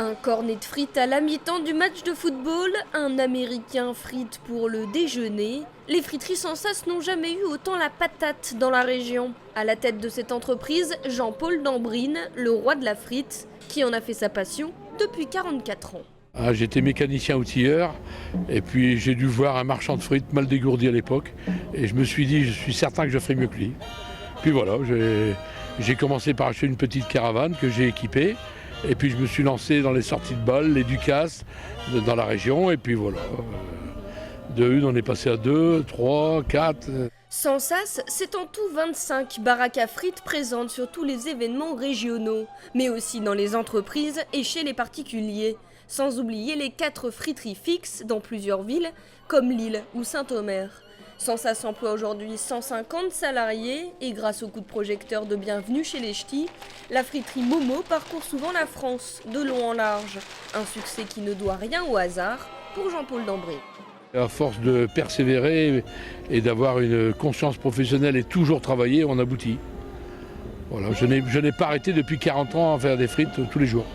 Un cornet de frites à la mi-temps du match de football, un américain frites pour le déjeuner. Les friteries sans sas n'ont jamais eu autant la patate dans la région. À la tête de cette entreprise, Jean-Paul Dambrine, le roi de la frite, qui en a fait sa passion depuis 44 ans. J'étais mécanicien outilleur et puis j'ai dû voir un marchand de frites mal dégourdi à l'époque et je me suis dit je suis certain que je ferai mieux que lui. Puis voilà, j'ai commencé par acheter une petite caravane que j'ai équipée et puis je me suis lancé dans les sorties de balles, les Ducasse dans la région et puis voilà. De une on est passé à 2, 3, 4. Sans sas, c'est en tout 25 baraques à frites présentes sur tous les événements régionaux, mais aussi dans les entreprises et chez les particuliers. Sans oublier les 4 friteries fixes dans plusieurs villes, comme Lille ou Saint-Omer. Sans sas emploie aujourd'hui 150 salariés et grâce au coup de projecteur de Bienvenue chez les Ch'tis, la friterie Momo parcourt souvent la France, de long en large. Un succès qui ne doit rien au hasard pour Jean-Paul Dambrine. À force de persévérer et d'avoir une conscience professionnelle et toujours travailler, on aboutit. Voilà, je n'ai pas arrêté depuis 40 ans à faire des frites tous les jours.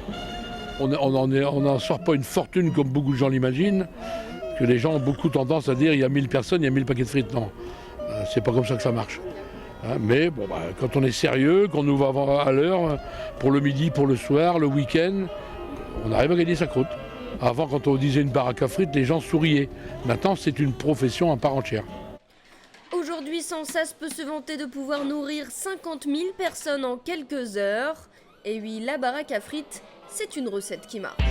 On n'en sort pas une fortune comme beaucoup de gens l'imaginent, parce que les gens ont beaucoup tendance à dire il y a 1000 personnes, il y a 1000 paquets de frites. Non, c'est pas comme ça que ça marche. Mais bon, quand on est sérieux, qu'on nous va à l'heure, pour le midi, pour le soir, le week-end, on arrive à gagner sa croûte. Avant, quand on disait une baraque à frites, les gens souriaient. Maintenant, c'est une profession à part entière. Aujourd'hui, Sans sas peut se vanter de pouvoir nourrir 50 000 personnes en quelques heures. Et oui, la baraque à frites, c'est une recette qui marche.